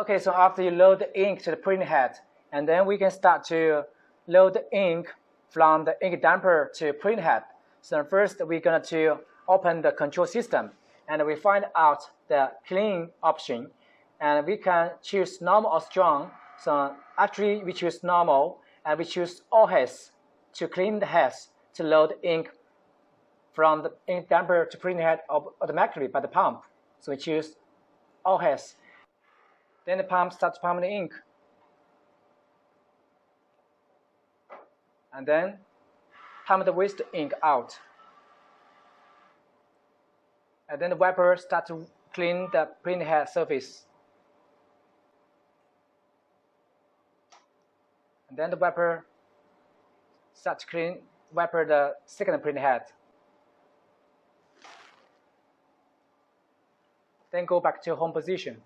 Okay, so after you load the ink to the printer head, and then we can start to load the ink from the ink damper to printer head. So first we're going to open the control system, and we find out the clean option, and we can choose normal or strong. So actually we choose normal, and we choose all heads to clean the heads to load ink from the ink damper to printer head automatically by the pump. So we choose all heads. Then the pump starts pumping the ink, and then pump the waste ink out. And then the wiper starts to clean the printer head surface. And then the wiper starts to wiper the second printer head. Then go back to home position.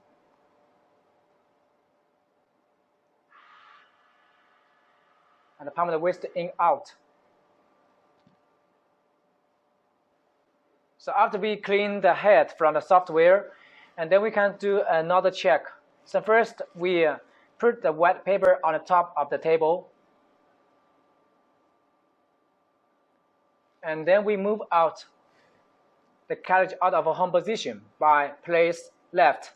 And pump the waste ink out. So after we clean the head from the software, and then we can do another check. So first we put the white paper on the top of the table, and then we move out the cartridge out of a home position by place left,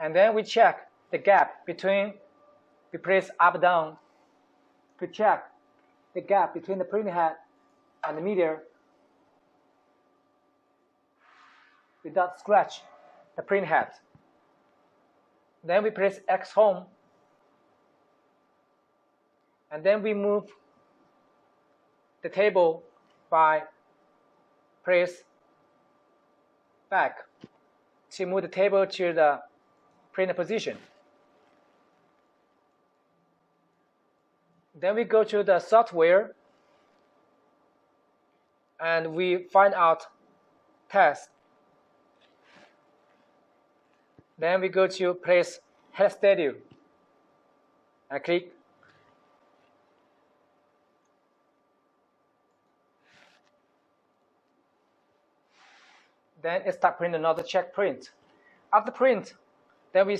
and then we check the gap between, we place up down to check the gap between the printer head and the media without scratch the printer head. Then we press X home, and then we move the table by press back to move the table to the printer position. Then we go to the software, and we find out test. Then we go to place head steady and click. Then it starts print another check print. After print, then we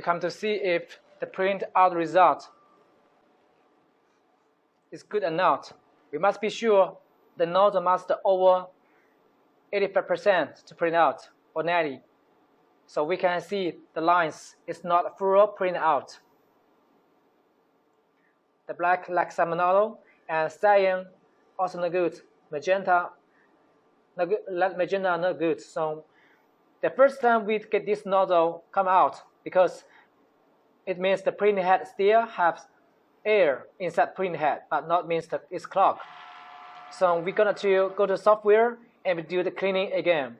come to see if the print out result is good or not. We must be sure the nozzle must over 85% to print out, or 90. So we can see the lines is not full print out. The black like salmonella, and cyan also not good. Magenta not good. So the first time we get this nozzle come out, because it means the printer head still has air inside printer head, but not means that it's clogged. So we're gonna to go to software and we do the cleaning again.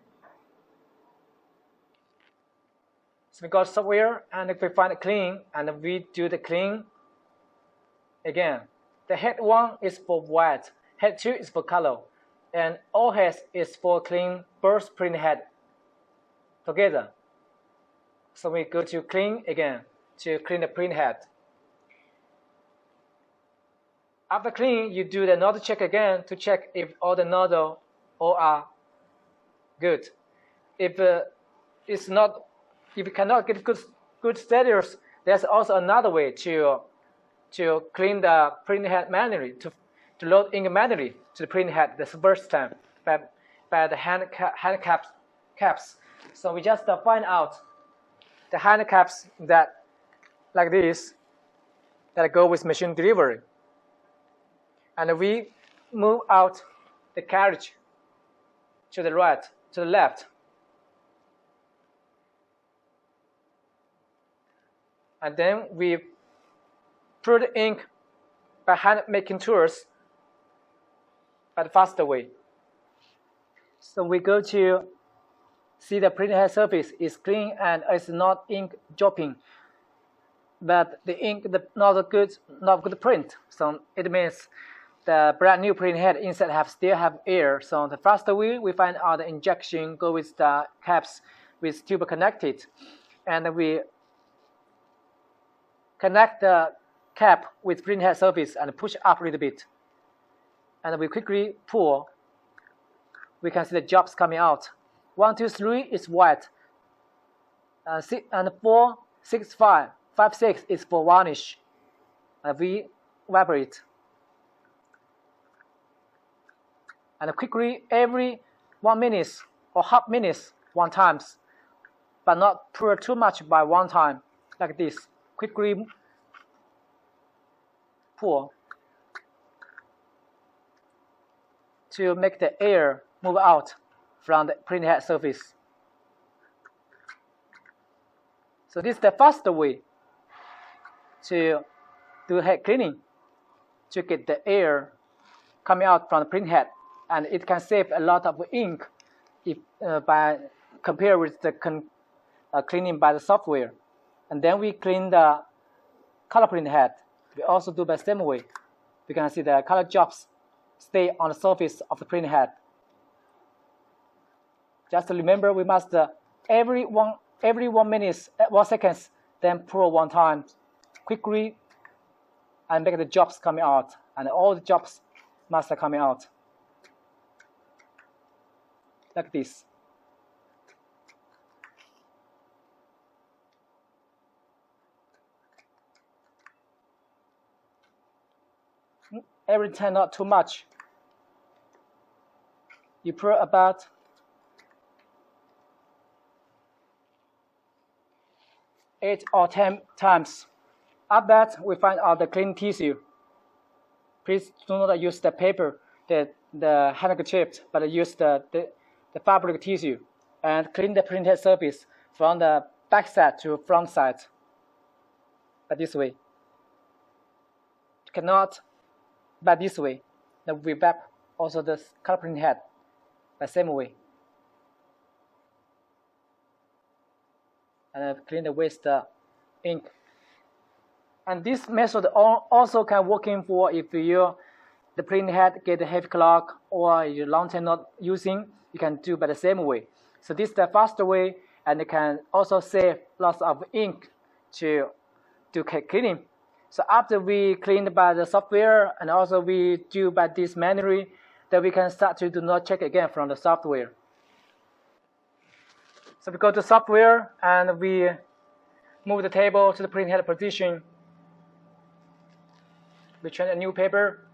So we go to software, and if we find it clean, and we do the clean again. The head 1 is for white, head 2 is for color, and all heads is for clean both printer head together. So we go to clean again to clean the printer head. After clean, you do another check again to check if all the nozzle all are good. If you cannot get good status, there's also another way to clean the printer head manually, to load ink manually to the printer head the first time by the hand caps. So we just find out the hand caps that like this that go with machine delivery, and we move out the cartridge to the right, to the left, and then we put the ink by hand making tools by the faster way. So we go to see the printer head surface is clean and it's not ink dropping, but the ink not good print. So it means the brand new printer head inside still have air. So the faster way we find out the injection go with the caps with tube connected, and we connect the cap with printer head surface and push up a little bit, and we quickly pull. We can see the drops coming out. 1, 2, 3 is white. 4, 6, 5, 5, 6 is for varnish. We evaporate. And quickly every 1 minute or half minute 1 times, but not pour too much by 1 time, like this. Quickly pour to make the air move out from the printhead surface. So this is the fast way to do head cleaning, to get the air coming out from the printhead, and it can save a lot of ink if by compare with the cleaning by the software. And then we clean the color printhead. We also do by the same way. We can see the color drops stay on the surface of the printhead. Just remember, we must every 1 minute, 1 seconds, then pour 1 time quickly and make the drops coming out, and all the drops must coming out like this. Every time not too much. You pour about 8 or 10 times. After that, we find out the clean tissue. Please do not use the paper, the handkerchief, but use the fabric tissue and clean the printed surface from the back side to front side. But this way. You cannot by this way. Then we wrap also the color print head the same way. And clean the waste ink. And this method also can working for if the print head get a heavy clog or you long time not using, you can do by the same way. So this is the faster way, and it can also save lots of ink to do cleaning. So after we clean by the software and also we do by this manually, then we can start to do not check again from the software. So we go to software and we move the table to the print head position. We change a new paper,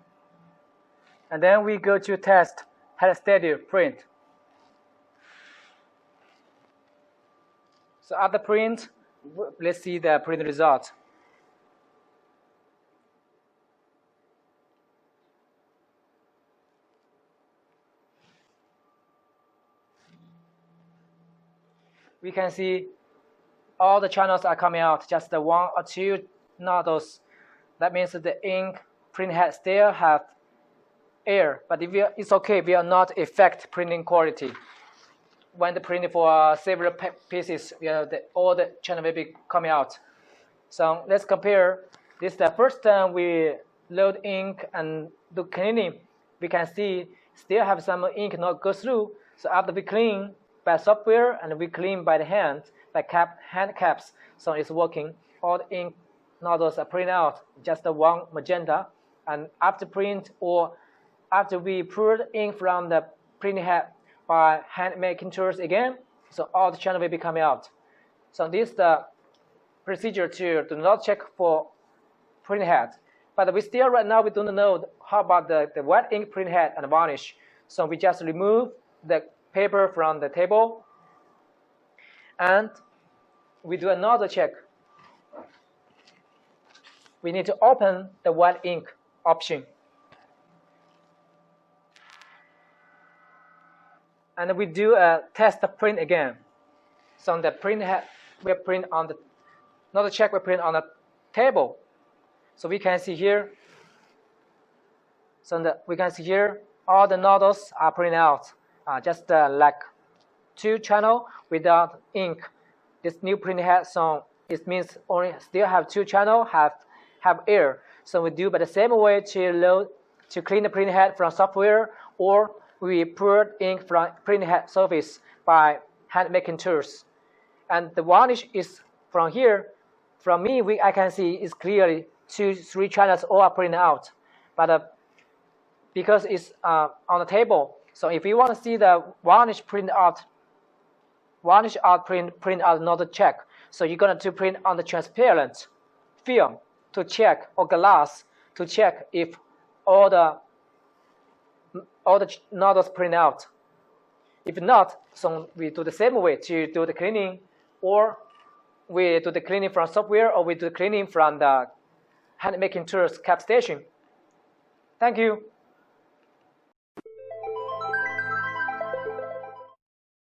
and then we go to test head steady print. So after print, let's see the print result. We can see all the channels are coming out, just the 1 or 2 nodules. That means that the ink print head still have air, but it's okay, we are not affect printing quality. When the printing for several pieces, all the channel will be coming out. So let's compare. This is the first time we load ink and do cleaning. We can see still have some ink not go through. So after we clean by software and we clean by the hand, by hand caps, so it's working. All the ink nodules are printed out, just the 1 magenta. And after print or after we pour the ink from the printing head by hand making tools again, so all the channel will be coming out. So this is the procedure to do not check for print head. But we still right now we don't know how about the wet ink print head and varnish. So we just remove the paper from the table and we do another check. We need to open the wet ink option. And we do a test print again. So the print head will print on the, another check will print on the table. So we can see here, we can see here all the nodules are printed out, just like 2 channel without ink. This new print head, so it means only still have 2 channel have air. So we do by the same way to clean the print head from software, or we pour ink from print head surface by hand making tools. And the varnish is from here. From me, I can see it's clearly 2, 3 channels all are printed out. But because it's on the table, so if you want to see the varnish print out varnish out, print out another check. So you're going to print on the transparent film to check, or glass to check if all the nozzles print out. If not, so we do the same way to do the cleaning, or we do the cleaning from software, or we do the cleaning from the hand making tools cap station. Thank you.